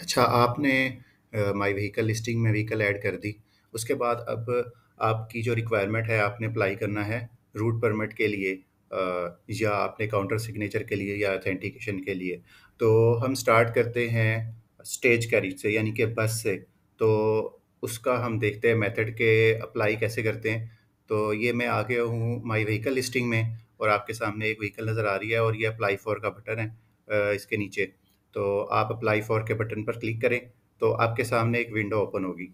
अच्छा, आपने my vehicle listing में व्हीकल ऐड कर दी। उसके बाद अब आपकी जो रिक्वायरमेंट है, आपने अप्लाई करना है रूट परमिट के लिए, या आपने काउंटर सिग्नेचर के लिए या ऑथेंटिकेशन के लिए। तो हम स्टार्ट करते हैं स्टेज कैरिज से, यानी कि बस से। तो उसका हम देखते हैं मेथड के अप्लाई कैसे करते हैं। तो ये मैं आ गया हूँ माई व्हीकल लिस्टिंग में, और आपके सामने एक व्हीकल नज़र आ रही है और ये अप्लाई फॉर का बटन है इसके नीचे। तो आप अप्लाई फॉर के बटन पर क्लिक करें, तो आपके सामने एक विंडो ओपन होगी।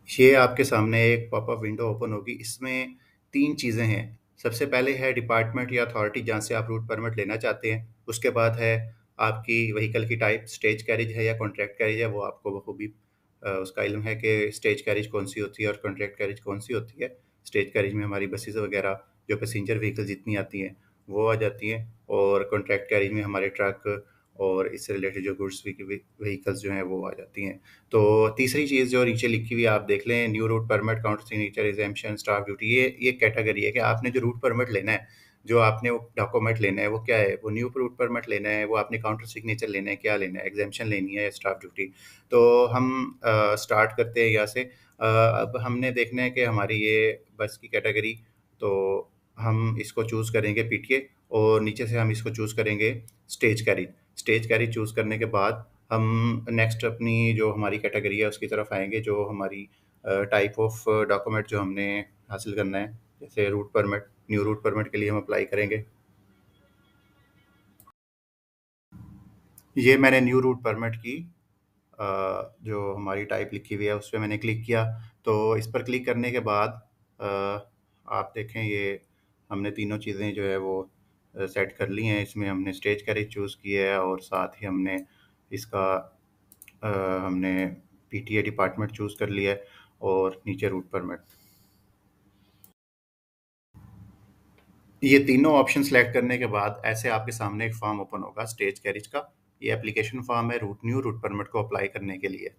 ये आपके सामने एक पॉपअप विंडो ओपन होगी। इसमें 3 चीज़ें हैं। सबसे पहले है डिपार्टमेंट या अथॉरिटी जहाँ से आप रूट परमिट लेना चाहते हैं। उसके बाद है आपकी व्हीकल की टाइप, स्टेज कैरिज है या कॉन्ट्रैक्ट कैरिज है, वो आपको बखूबी उसका इल्म है कि स्टेज कैरिज कौन-सी होती है और कॉन्ट्रैक्ट कैरिज कौन-सी होती है। स्टेज कैरिज में हमारी बसेस वगैरह जो पैसेंजर व्हीकल जितनी आती हैं, वो आ जाती हैं, और कॉन्ट्रैक्ट कैरिज में हमारे ट्रक और इससे रिलेटेड जो गुड्स व्हीकल्स जो हैं, वो आ जाती हैं। तो तीसरी चीज़ जो नीचे लिखी हुई है आप देख लें, new route permit, counter signature, exemption, staff duty, ये कैटेगरी है कि आपने जो रूट परमिट लेना है, जो आपने वो डॉक्यूमेंट लेना है, वो क्या है? वो न्यू रूट परमिट लेना है, वो आपने काउंटर सिग्नेचर लेना है, क्या लेना है? एग्जेम्पशन लेनी है या स्टाफ ड्यूटी? तो हम स्टार्ट करते हैं यहाँ से। अब हमने देखना है कि हमारी ये बस की कैटेगरी, तो हम इसको चूज़ करेंगे पीटीए, और नीचे से हम इसको चूज़ करेंगे stage carry. Stage carry choose करने के बाद हम नेक्स्ट अपनी जो हमारी कैटेगरी है उसकी तरफ आएँगे, जो हमारी टाइप ऑफ डॉक्यूमेंट जो हमने हासिल करना है। जैसे route permit, new route permit के लिए हम अप्लाई करेंगे। ये मैंने न्यू रूट परमिट की जो हमारी टाइप लिखी हुई है उस पे मैंने क्लिक किया। तो इस पर क्लिक करने के बाद अ, आप देखें, ये हमने तीनों चीज़ें जो है वो सेट कर ली हैं। इसमें हमने स्टेज कैरेज चूज़ किया है, और साथ ही हमने इसका अ, हमने पीटीए डिपार्टमेंट चूज़ कर लिया है, और नीचे रूट परमिट। ये तीनों ऑप्शन सेलेक्ट करने के बाद ऐसे आपके सामने एक फॉर्म ओपन होगा स्टेज कैरेज का। ये एप्लीकेशन फॉर्म है न्यू रूट परमिट को अप्लाई करने के लिए।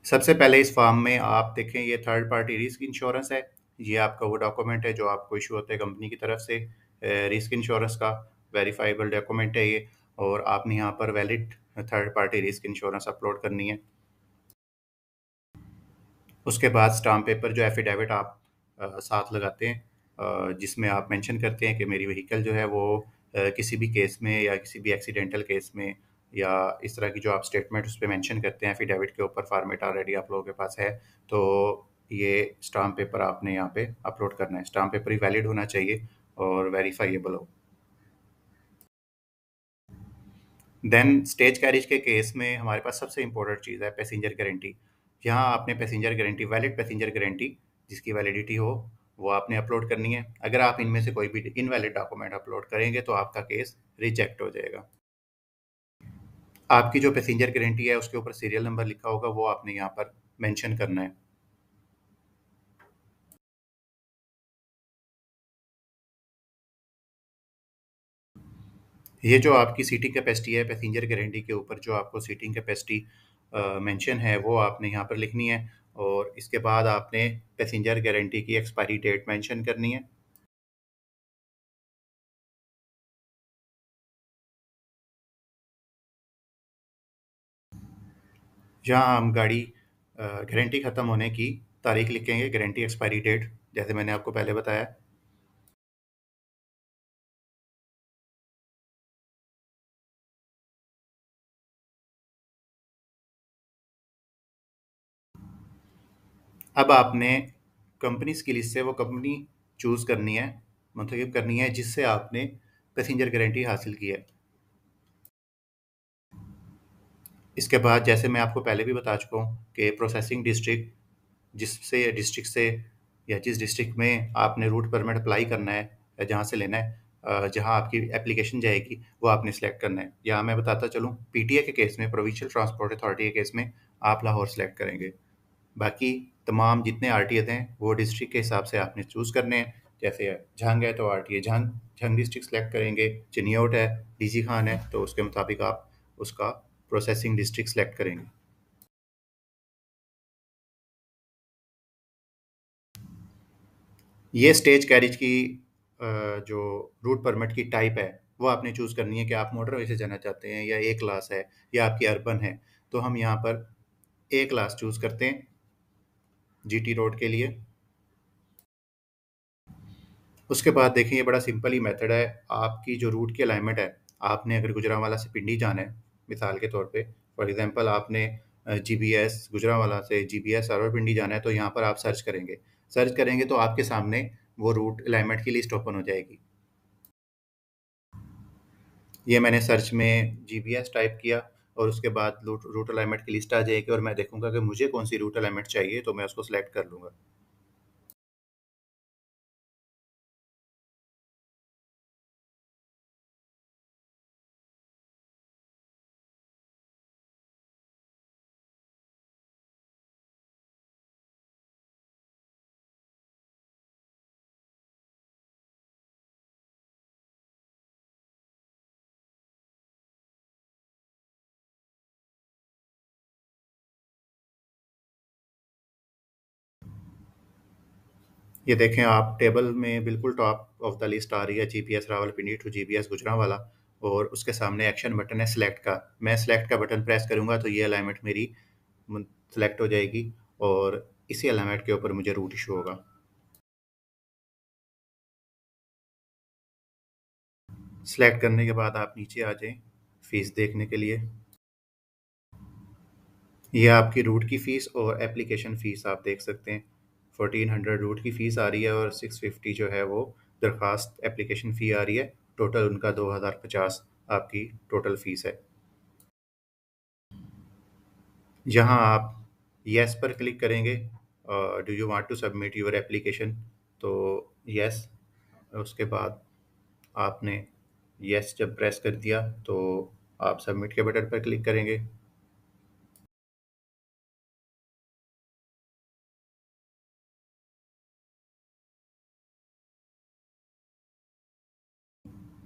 सबसे पहले इस फॉर्म में आप देखें, ये थर्ड पार्टी रिस्क इंश्योरेंस है। ये आपका वो डॉक्यूमेंट है जो आपको इशू होता है कंपनी की तरफ से, रिस्क इंश्योरेंस का वेरीफाइबल डॉक्यूमेंट है ये। और आपने यहाँ पर valid third party risk insurance upload करनी है। उसके बाद स्टाम्प पेपर जो एफिडेविट आप साथ लगाते हैं, जिसमें आप मेंशन करते हैं कि मेरी व्हीकल जो है वो किसी भी केस में या किसी भी एक्सीडेंटल केस में, या इस तरह की जो आप स्टेटमेंट उस पे मेंशन करते हैं एफिडेविट के ऊपर, फॉर्मेट ऑलरेडी आप लोगों के पास है। तो ये स्टाम्प पेपर आपने यहाँ पे अपलोड करना है। स्टाम्प पेपर ही वैलिड होना चाहिए और वेरीफाइएबल हो। देन स्टेज कैरिज के केस में हमारे पास सबसे इंपॉर्टेंट चीज़ है पैसेंजर गारंटी। यहाँ आपने passenger guarantee, valid passenger guarantee जिसकी वैलिडिटी हो, वो आपने अपलोड करनी है। अगर आप इनमें से कोई भी इनवैलिड डॉक्यूमेंट अपलोड करेंगे तो आपका केस रिजेक्ट हो जाएगा। आपकी जो पैसेंजर गारंटी है उसके ऊपर सीरियल नंबर लिखा होगा, वो आपने यहाँ पर मेंशन करना है। ये जो आपकी सीटिंग कैपेसिटी है पैसेंजर गारंटी के ऊपर, जो आपको सीटिंग कैपेसिटी मेंशन है, वो आपने यहाँ पर लिखनी है। और इसके बाद आपने पैसेंजर गारंटी की एक्सपायरी डेट मेंशन करनी है। जहाँ हम गाड़ी गारंटी ख़त्म होने की तारीख लिखेंगे, गारंटी एक्सपायरी डेट, जैसे मैंने आपको पहले बताया। अब आपने कंपनीज़ की लिस्ट से वो कंपनी चूज़ करनी है, मुंतखब करनी है जिससे आपने पैसेंजर गारंटी हासिल की है। इसके बाद जैसे मैं आपको पहले भी बता चुका हूँ कि प्रोसेसिंग डिस्ट्रिक्ट, जिससे डिस्ट्रिक्ट से या जिस डिस्ट्रिक्ट में आपने रूट परमिट अप्लाई करना है या जहाँ से लेना है, जहाँ आपकी एप्लीकेशन जाएगी वो आपने सेलेक्ट करना है। यहाँ मैं बताता चलूँ, पीटीए के केस में, प्रोविंशियल ट्रांसपोर्ट अथॉरिटी के केस में आप लाहौर सेलेक्ट करेंगे। बाकी तमाम जितने आरटीएस हैं वो डिस्ट्रिक्ट के हिसाब से आपने चूज़ करने हैं। जैसे झंग है तो RTA Jhang, Jhang district select करेंगे। चिनियोट है, डीजी खान है, तो उसके मुताबिक आप उसका प्रोसेसिंग डिस्ट्रिक्ट सेलेक्ट करेंगे। ये स्टेज कैरिज की जो रूट परमिट की टाइप है, वो आपने चूज़ करनी है कि आप मोटरवे से जाना चाहते हैं या ए क्लास है या आपकी अर्बन है। तो हम यहाँ पर ए क्लास चूज़ करते हैं जीटी रोड के लिए। उसके बाद देखिए ये बड़ा सिंपल ही मेथड है। आपकी जो रूट की अलाइनमेंट है, आपने अगर गुजरांवाला से पिंडी जाना है, मिसाल के तौर पे फॉर एग्जांपल आपने जीबीएस गुजरांवाला से जीबीएस रावलपिंडी जाना है, तो यहाँ पर आप सर्च करेंगे। सर्च करेंगे तो आपके सामने वो रूट अलाइनमेंट की लिस्ट ओपन हो जाएगी। ये मैंने सर्च में जीबीएस टाइप किया और उसके बाद रूट रूट अलाइनमेंट की लिस्ट आ जाएगी और मैं देखूंगा कि मुझे कौन सी रूट अलाइनमेंट चाहिए, तो मैं उसको सिलेक्ट कर लूँगा। ये देखें आप टेबल में बिल्कुल टॉप ऑफ द लिस्ट आ रही है GPS Rawalpindi to GPS Gujranwala और उसके सामने एक्शन बटन है सिलेक्ट का। मैं सिलेक्ट का बटन प्रेस करूंगा तो ये अलाइनमेंट मेरी सिलेक्ट हो जाएगी और इसी अलाइनमेंट के ऊपर मुझे रूट इशू होगा। सिलेक्ट करने के बाद आप नीचे आ जाएं फीस देखने के लिए। ये आपकी रूट की फ़ीस और एप्लीकेशन फ़ीस आप देख सकते हैं। 1400 रूट की फ़ीस आ रही है और 650 जो है वो दरख्वास्त एप्लीकेशन फ़ी आ रही है। टोटल उनका 2050 आपकी टोटल फ़ीस है। यहाँ आप येस पर क्लिक करेंगे, do you want to submit your application, तो येस। उसके बाद आपने येस जब प्रेस कर दिया तो आप सबमिट के बटन पर क्लिक करेंगे।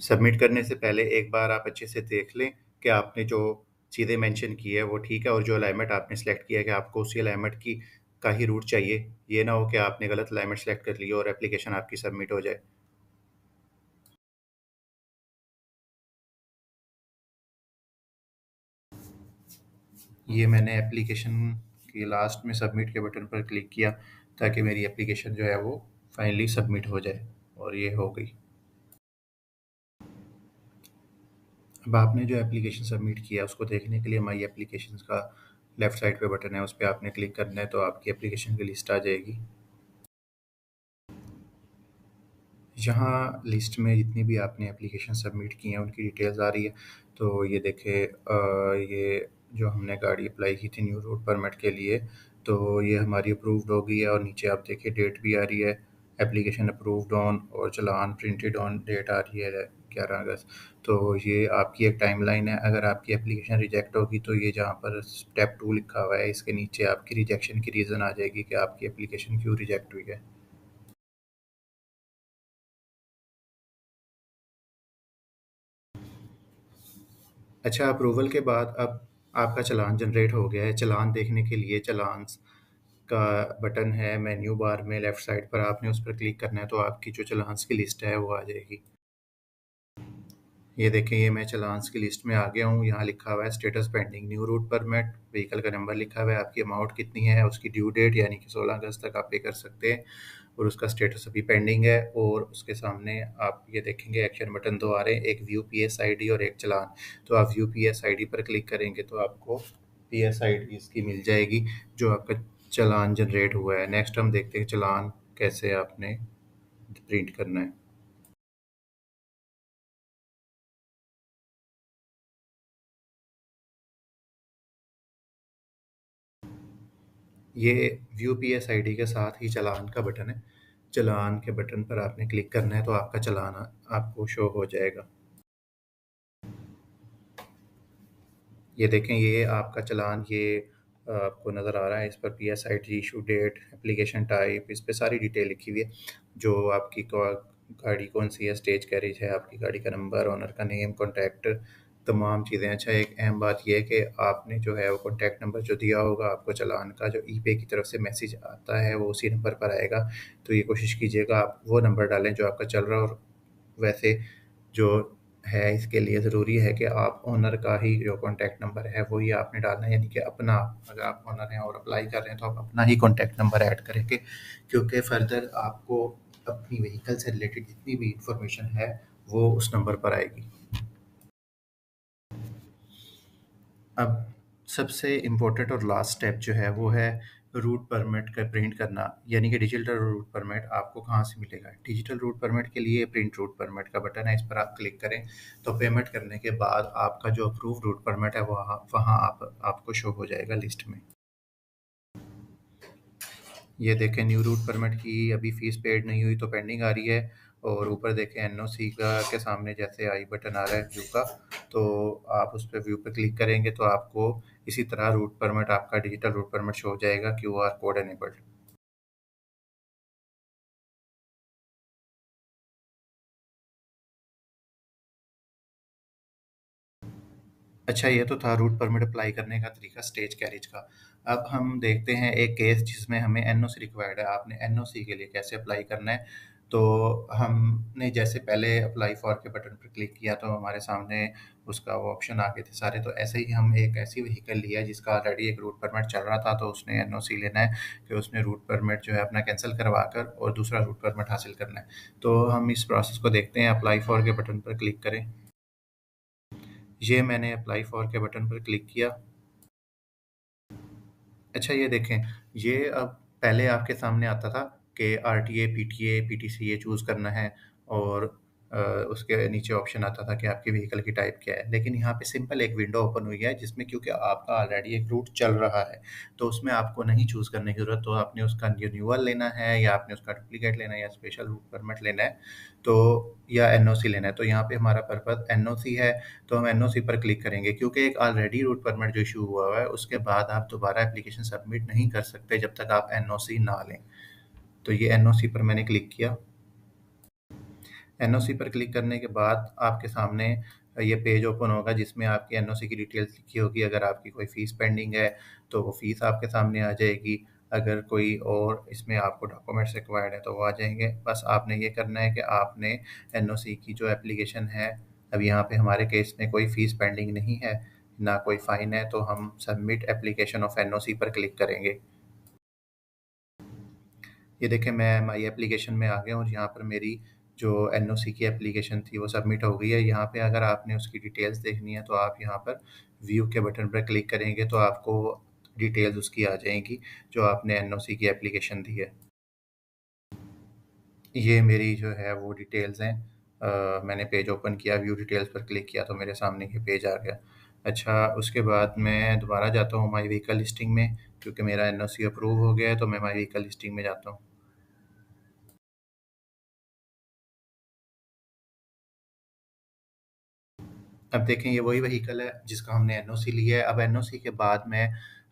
सबमिट करने से पहले एक बार आप अच्छे से देख लें कि आपने जो चीज़ें मेंशन की है वो ठीक है और जो अलाइनमेंट आपने सेलेक्ट किया है कि आपको उसी अलाइनमेंट की का ही रूट चाहिए। ये ना हो कि आपने गलत अलाइनमेंट सेलेक्ट कर ली और एप्लीकेशन आपकी सबमिट हो जाए। ये मैंने एप्लीकेशन की लास्ट में सबमिट के बटन पर क्लिक किया ताकि मेरी एप्लीकेशन जो है वो फाइनली सबमिट हो जाए और ये हो गई। अब आपने जो एप्लीकेशन सबमिट किया उसको देखने के लिए माई एप्लीकेशंस का लेफ़्ट साइड पे बटन है, उस पे आपने क्लिक करना है तो आपकी एप्लीकेशन की लिस्ट आ जाएगी। यहाँ लिस्ट में जितनी भी आपने एप्लीकेशन सबमिट की हैं उनकी डिटेल्स आ रही है। तो ये देखें, ये जो हमने गाड़ी अप्लाई की थी न्यू रोड परमिट के लिए, तो ये हमारी अप्रूव्ड हो गई है और नीचे आप देखिए डेट भी आ रही है, एप्लीकेशन अप्रूव्ड ऑन, और चलान प्रिंटेड ऑन डेट आ रही है 11 अगस्त। तो ये आपकी एक टाइमलाइन है। अगर आपकी एप्लीकेशन रिजेक्ट होगी तो ये जहाँ पर स्टेप 2 लिखा हुआ है इसके नीचे आपकी रिजेक्शन की रीज़न आ जाएगी कि आपकी एप्लीकेशन क्यों रिजेक्ट हुई है। अच्छा, अप्रूवल के बाद अब आपका चालान जनरेट हो गया है। चालान देखने के लिए चालान का बटन है मेन्यू बार में लेफ़्ट साइड पर, आपने उस पर क्लिक करना है तो आपकी जो चालान्स की लिस्ट है वो आ जाएगी। ये देखें, ये मैं चालान्स की लिस्ट में आ गया हूँ। यहाँ लिखा हुआ है status pending new route permit, vehicle का नंबर लिखा हुआ है, आपकी अमाउंट कितनी है, उसकी ड्यू डेट यानी कि 16 अगस्त तक आप पे कर सकते हैं और उसका स्टेटस अभी पेंडिंग है। और उसके सामने आप ये देखेंगे एक्शन बटन 2 आ रहे हैं, एक व्यू पीएस आईडी और एक चालान। तो आप व्यू पीएस आईडी पर क्लिक करेंगे तो आपको पीएस आईडी इसकी मिल जाएगी जो आपका चालान जनरेट हुआ है। नेक्स्ट हम देखते हैं चालान कैसे आपने प्रिंट करना है। ये व्यू पीएस आईडी के साथ ही चालान का बटन है। चालान के बटन पर आपने क्लिक करना है तो आपका चालान आपको शो हो जाएगा। ये देखें, ये आपका चालान ये आपको नज़र आ रहा है। इस पर PS ID, issue date, application type, इस पे सारी डिटेल लिखी हुई है। जो आपकी गाड़ी कौन सी है, स्टेज कैरेज है, आपकी गाड़ी का नंबर, ओनर का नेम, कॉन्टैक्ट, तमाम चीज़ें। अच्छा, एक अहम बात यह है कि आपने जो है वो कॉन्टैक्ट नंबर जो दिया होगा आपको चालान का, जो ई पे की तरफ से मैसेज आता है वो उसी नंबर पर आएगा। तो ये कोशिश कीजिएगा आप वो नंबर डालें जो आपका चल रहा हो। और वैसे जो है, इसके लिए ज़रूरी है कि आप ओनर का ही जो कॉन्टैक्ट नंबर है वही आपने डालना है, यानी कि अपना। अगर आप ओनर हैं और अप्लाई कर रहे हैं तो आप अपना ही कॉन्टैक्ट नंबर ऐड करेंगे, क्योंकि फर्दर आपको अपनी व्हीकल से रिलेटेड जितनी भी इंफॉर्मेशन है वो उस नंबर पर आएगी। अब सबसे इम्पोर्टेंट और लास्ट स्टेप जो है वो है रूट परमिट का प्रिंट करना, यानी कि डिजिटल रूट परमिट आपको कहाँ से मिलेगा। डिजिटल रूट परमिट के लिए प्रिंट रूट परमिट का बटन है, इस पर आप क्लिक करें तो पेमेंट करने के बाद आपका जो अप्रूव रूट परमिट है वहाँ वहाँ आपको शो हो जाएगा लिस्ट में। ये देखें, न्यू रूट परमिट की अभी फ़ीस पेड नहीं हुई तो पेंडिंग आ रही है, और ऊपर देखें एनओसी का के सामने जैसे आई बटन आ रहा है व्यू का, तो आप उस पे व्यू पे क्लिक करेंगे तो आपको इसी तरह रूट परमिट, आपका डिजिटल रूट परमिट शो हो जाएगा, क्यूआर कोड एनेबल्ड। अच्छा, ये तो था रूट परमिट अप्लाई करने का तरीका स्टेज कैरेज का। अब हम देखते हैं एक केस जिसमें हमें एनओसी रिक्वायर्ड है। आपने एनओसी के लिए कैसे अप्लाई करना है? तो हमने जैसे पहले अप्लाई फॉर के बटन पर क्लिक किया तो हमारे सामने उसका वो ऑप्शन आ गए थे सारे। तो ऐसे ही हम एक ऐसी व्हीकल लिया जिसका ऑलरेडी एक रूट परमिट चल रहा था, तो उसने एनओसी लेना है कि उसने रूट परमिट जो है अपना कैंसिल करवा कर और दूसरा रूट परमिट हासिल करना है। तो हम इस प्रोसेस को देखते हैं। अप्लाई फॉर के बटन पर क्लिक करें। ये मैंने अप्लाई फॉर के बटन पर क्लिक किया। अच्छा, ये देखें, ये अब पहले आपके सामने आता था कि आरटीए, पीटीए, पीटीसी ये चूज़ करना है, और उसके नीचे ऑप्शन आता था कि आपकी व्हीकल की टाइप क्या है। लेकिन यहाँ पे सिंपल एक विंडो ओपन हुई है जिसमें, क्योंकि आपका ऑलरेडी एक रूट चल रहा है, तो उसमें आपको नहीं चूज़ करने की ज़रूरत। तो आपने उसका रिन्यूअल लेना है या आपने उसका डुप्लीकेट लेना है या स्पेशल रूट परमिट लेना है, तो या एनओसी लेना है। तो यहाँ पे हमारा पर्पज़ एनओसी है, तो हम एनओसी पर क्लिक करेंगे, क्योंकि एक ऑलरेडी रूट परमिट जो इशू हुआ हुआ है उसके बाद आप दोबारा एप्लीकेशन सबमिट नहीं कर सकते जब तक आप एनओसी ना लें। तो ये एनओसी पर मैंने क्लिक किया। एनओसी पर क्लिक करने के बाद आपके सामने ये पेज ओपन होगा जिसमें आपकी एनओसी की डिटेल्स लिखी होगी। अगर आपकी कोई फ़ीस पेंडिंग है तो वो फ़ीस आपके सामने आ जाएगी। अगर कोई और इसमें आपको डॉक्यूमेंट्स रिक्वायर्ड है तो वो आ जाएंगे। बस आपने ये करना है कि आपने एनओसी की जो एप्लीकेशन है, अब यहाँ पे हमारे केस में कोई फ़ीस पेंडिंग नहीं है, ना कोई फ़ाइन है, तो हम सबमिट एप्लीकेशन ऑफ एनओसी पर क्लिक करेंगे। ये देखें, मैं माई एप्लीकेशन में आ गया हूँ और यहाँ पर मेरी जो एनओसी की एप्लीकेशन थी वो सबमिट हो गई है। यहाँ पे अगर आपने उसकी डिटेल्स देखनी है तो आप यहाँ पर व्यू के बटन पर क्लिक करेंगे तो आपको डिटेल्स उसकी आ जाएंगी जो आपने एनओसी की एप्लीकेशन दी है। ये मेरी जो है वो डिटेल्स हैं। मैंने पेज ओपन किया, व्यू डिटेल्स पर क्लिक किया तो मेरे सामने ये पेज आ गया। अच्छा, उसके बाद मैं दोबारा जाता हूँ माई व्हीकल लिस्टिंग में, क्योंकि मेरा एनओसी अप्रूव हो गया है, तो मैं माई व्हीकल लिस्टिंग में जाता हूँ। अब देखें, ये वही व्हीकल है जिसका हमने एनओसी लिया है। अब एनओसी के बाद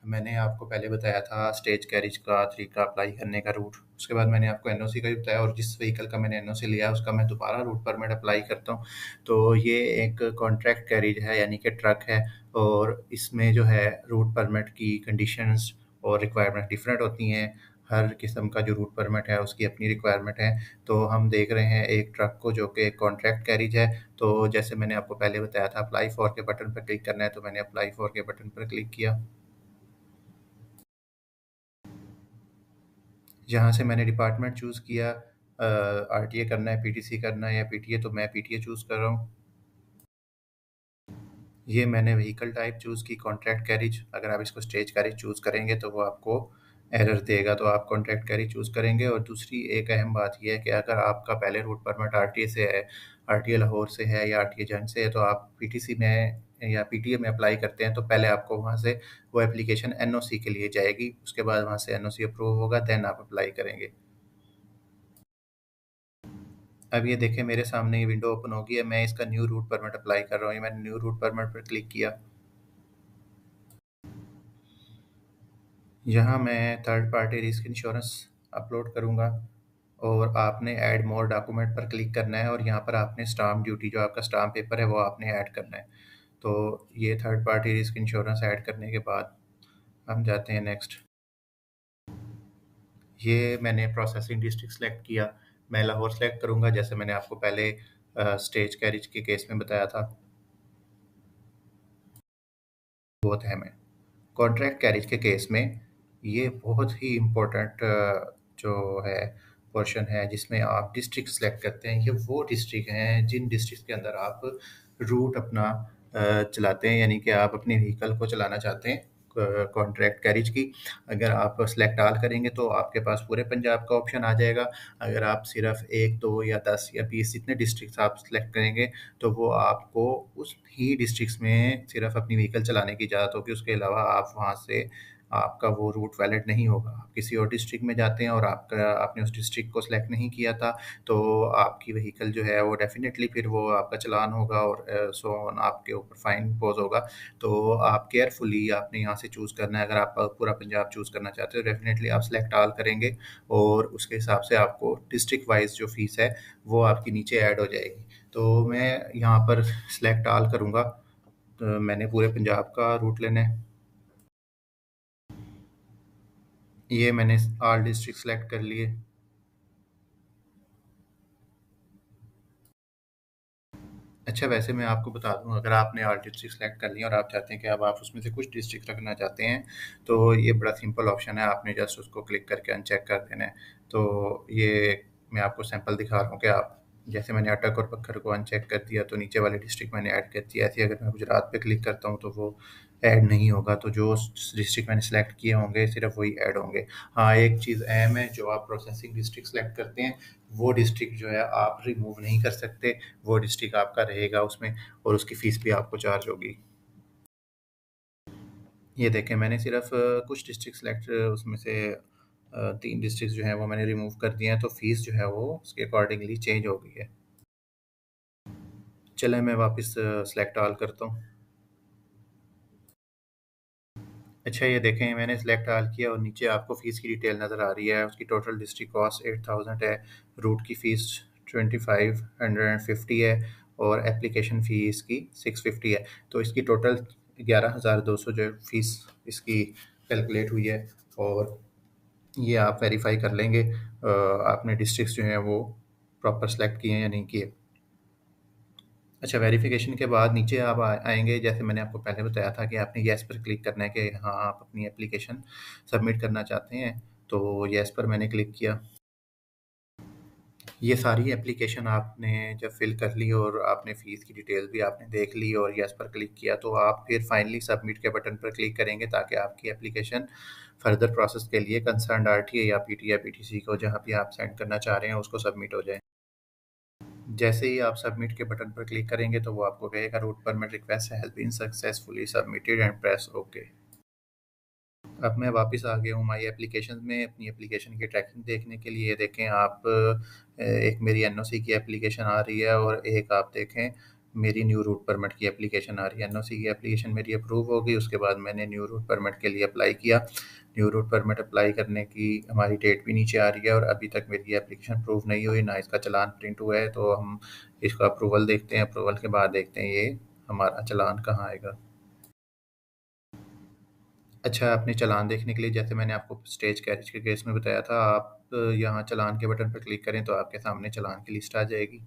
मैंने आपको पहले बताया था स्टेज कैरेज का तरीका अप्लाई करने का रूट। उसके बाद मैंने आपको एनओसी का भी बताया, और जिस व्हीकल का मैंने एनओसी लिया है उसका मैं दोबारा रूट परमिट अप्लाई करता हूँ। तो ये एक कॉन्ट्रैक्ट कैरेज है, यानी कि ट्रक है, और इसमें जो है रूट परमिट की कंडीशंस और रिक्वायरमेंट डिफरेंट होती हैं। हर किस्म का जो रूट परमिट है उसकी अपनी रिक्वायरमेंट है। तो हम देख रहे हैं एक ट्रक को जो कि एक कॉन्ट्रैक्ट कैरेज है। तो जैसे मैंने आपको पहले बताया था अप्लाई फॉर के बटन पर क्लिक करना है, तो मैंने अप्लाई फॉर के बटन पर क्लिक किया। यहाँ से मैंने डिपार्टमेंट चूज़ किया, आरटीए करना है, पीटीसी करना है या पीटीए, तो मैं पीटीए चूज़ कर रहा हूँ। ये मैंने व्हीकल टाइप चूज़ की कॉन्ट्रैक्ट कैरेज। अगर आप इसको स्टेज कैरेज चूज़ करेंगे तो वो आपको एरर देगा, तो आप कॉन्ट्रैक्ट कैरेज चूज़ करेंगे। और दूसरी एक अहम बात ये है कि अगर आपका पहले रूट परमिट आरटीए से है, आरटीए लाहौर से है या आरटीए जंग से है, तो आप पीटीसी में या पीटीए में अप्लाई करते हैं तो पहले आपको वहाँ से वो एप्लीकेशन एनओसी के लिए जाएगी। उसके बाद वहाँ से एनओसी अप्रूव होगा, देन आप अप्लाई करेंगे। अब ये देखें, मेरे सामने ये विंडो ओपन हो गई है। मैं इसका न्यू रूट परमिट अप्लाई कर रहा हूँ। ये मैंने न्यू रूट परमिट पर क्लिक किया। यहाँ मैं third party risk insurance upload करूँगा, और आपने ऐड मोर डॉक्यूमेंट पर क्लिक करना है, और यहाँ पर आपने स्टाम्प ड्यूटी, जो आपका स्टाम्प पेपर है, वो आपने ऐड करना है। तो ये third party risk insurance add करने के बाद हम जाते हैं नेक्स्ट। ये मैंने प्रोसेसिंग डिस्ट्रिक्ट सेलेक्ट किया। मैं लाहौर सेलेक्ट करूँगा, जैसे मैंने आपको पहले स्टेज कैरिज के केस में बताया था, बहुत अहम है। कॉन्ट्रैक्ट कैरिज के केस में ये बहुत ही इम्पोर्टेंट जो है पोर्शन है, जिसमें आप डिस्ट्रिक्ट सेलेक्ट करते हैं। ये वो डिस्ट्रिक्ट हैं जिन डिस्ट्रिक्ट के अंदर आप रूट अपना चलाते हैं, यानी कि आप अपने व्हीकल को चलाना चाहते हैं कॉन्ट्रैक्ट कैरिज की। अगर आप सेलेक्ट ऑल करेंगे तो आपके पास पूरे पंजाब का ऑप्शन आ जाएगा। अगर आप सिर्फ 1, 2 या 10 या 20 जितने डिस्ट्रिक्ट आप सेलेक्ट करेंगे तो वो आपको उस ही डिस्ट्रिक्ट्स में सिर्फ अपनी व्हीकल चलाने की इजाज़त होगी। उसके अलावा आप वहाँ से आपका वो रूट वैलिड नहीं होगा। आप किसी और डिस्ट्रिक्ट में जाते हैं और आपने उस डिस्ट्रिक्ट को सेलेक्ट नहीं किया था, तो आपकी व्हीकल जो है वो डेफ़िनेटली फिर वो आपका चालान होगा और सो ऑन, आपके ऊपर फ़ाइन इम्पोज़ होगा। तो आप केयरफुली आपने यहाँ से चूज़ करना है। अगर आप पूरा पंजाब चूज़ करना चाहते हो, डेफ़िनेटली आप सेलेक्ट ऑल करेंगे और उसके हिसाब से आपको डिस्ट्रिक्ट वाइज़ जो फ़ीस है, वो आपकी नीचे ऐड हो जाएगी। तो मैं यहाँ पर सेलेक्ट ऑल करूँगा। तो मैंने पूरे पंजाब का रूट लेना है। ये मैंने ऑल डिस्ट्रिक्ट सेलेक्ट कर लिए। अच्छा, वैसे मैं आपको बता दूँ, अगर आपने ऑल डिस्ट्रिक्ट सेलेक्ट कर लिया और आप चाहते हैं कि अब आप उसमें से कुछ डिस्ट्रिक्ट रखना चाहते हैं, तो ये बड़ा सिंपल ऑप्शन है। आपने जस्ट उसको क्लिक करके अनचेक कर देना है। तो ये मैं आपको सैंपल दिखा रहा हूँ कि आप जैसे मैंने अटक और पत्थर को अनचेक कर दिया तो नीचे वाले डिस्ट्रिक्ट मैंने ऐड कर दिया। ऐसे ही अगर मैं गुजरात पे क्लिक करता हूँ तो वो ऐड नहीं होगा। तो जो डिस्ट्रिक्ट मैंने सेलेक्ट किए होंगे सिर्फ वही ऐड होंगे। हाँ, एक चीज़ अहम है, जो आप प्रोसेसिंग डिस्ट्रिक्ट सेलेक्ट करते हैं वो डिस्ट्रिक्ट जो है आप रिमूव नहीं कर सकते। वो डिस्ट्रिक्ट आपका रहेगा उसमें और उसकी फ़ीस भी आपको चार्ज होगी। ये देखें, मैंने सिर्फ कुछ डिस्ट्रिक्ट सेलेक्ट उसमें से 3 डिस्ट्रिक्ट जो हैं वो मैंने रिमूव कर दिए हैं, तो फ़ीस जो है वो उसके अकॉर्डिंगली चेंज हो गई है। चलें, मैं वापस सेलेक्ट ऑल करता हूँ। अच्छा, ये देखें, मैंने सेलेक्ट ऑल किया और नीचे आपको फ़ीस की डिटेल नज़र आ रही है। उसकी टोटल डिस्ट्रिक्ट कॉस्ट 8000 है, रूट की फ़ीस 2550 है और एप्लीकेशन फ़ी इसकी 650 है। तो इसकी टोटल 11200 जो है फ़ीस इसकी कैलकुलेट हुई है। और ये आप वेरीफाई कर लेंगे आपने डिस्ट्रिक्ट्स जो हैं वो प्रॉपर सेलेक्ट किए हैं या नहीं किए। अच्छा, वेरिफ़िकेशन के बाद नीचे आप आएँगे, जैसे मैंने आपको पहले बताया था कि आपने येस पर क्लिक करना है कि हाँ, आप अपनी एप्लीकेशन सबमिट करना चाहते हैं। तो येस पर मैंने क्लिक किया। ये सारी एप्लीकेशन आपने जब फ़िल कर ली और आपने फ़ीस की डिटेल भी आपने देख ली और येस पर क्लिक किया, तो आप फिर फाइनली सबमिट के बटन पर क्लिक करेंगे ताकि आपकी एप्लीकेशन फर्दर प्रोसेस के लिए कंसर्न्ड आरटीए या पीटी या पीटीसी को जहाँ भी आप सेंड करना चाह रहे हैं उसको सबमिट हो जाए। जैसे ही आप सबमिट के बटन पर क्लिक करेंगे तो वो आपको कहेगा route permit request has been successfully submitted and press okay. अब मैं वापस आ गया हूँ माई एप्लीकेशन में अपनी एप्लीकेशन की ट्रैकिंग देखने के लिए। देखें आप, एक मेरी एनओसी की एप्लीकेशन आ रही है और एक आप देखें मेरी न्यू रूट परमिट की एप्लीकेशन आ रही है। एनओसी की एप्लीकेशन मेरी अप्रूव हो गई, उसके बाद मैंने न्यू रूट परमिट के लिए अप्लाई किया। न्यू रूट परमिट अप्लाई करने की हमारी डेट भी नीचे आ रही है और अभी तक मेरी एप्लीकेशन अप्रूव नहीं हुई, ना इसका चालान प्रिंट हुआ है। तो हम इसका अप्रूवल देखते हैं, अप्रूवल के बाद देखते हैं ये हमारा चालान कहाँ आएगा। अच्छा, आपने चालान देखने के लिए, जैसे मैंने आपको स्टेज कैरेज के केस में बताया था, आप यहाँ चालान के बटन पर क्लिक करें तो आपके सामने चालान की लिस्ट आ जाएगी।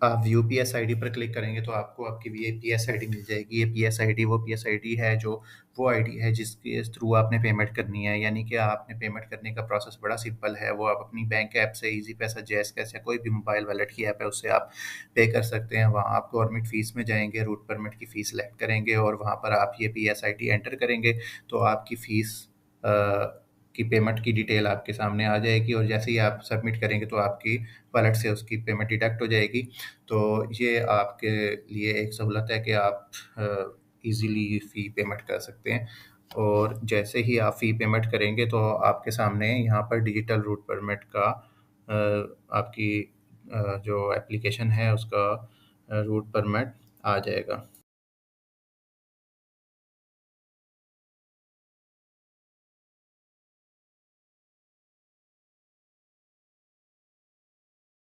आप व्यू पीएस-आईडी पर क्लिक करेंगे तो आपको आपकी वी पीएस-आईडी मिल जाएगी। ये पीएस-आईडी वो पीएस-आईडी है जो वो आईडी है जिसके थ्रू आपने पेमेंट करनी है। यानी कि आपने पेमेंट करने का प्रोसेस बड़ा सिंपल है। वो आप अपनी बैंक ऐप से ईज़ी पैसा, जैज़ कैश या कोई भी मोबाइल वॉलेट की ऐप है उससे आप पे कर सकते हैं। वहाँ आप गवर्नमेंट फ़ीस में जाएँगे, रूट परमिट की फ़ीस सिलेक्ट करेंगे और वहाँ पर आप ये पीएस-आईडी एंटर करेंगे तो आपकी फ़ीस की पेमेंट की डिटेल आपके सामने आ जाएगी और जैसे ही आप सबमिट करेंगे तो आपकी वॉलेट से उसकी पेमेंट डिडक्ट हो जाएगी। तो ये आपके लिए एक सहूलत है कि आप ईज़िली फ़ी पेमेंट कर सकते हैं। और जैसे ही आप फ़ी पेमेंट करेंगे तो आपके सामने यहाँ पर डिजिटल रूट परमिट का आपकी जो एप्लीकेशन है उसका रूट परमिट आ जाएगा।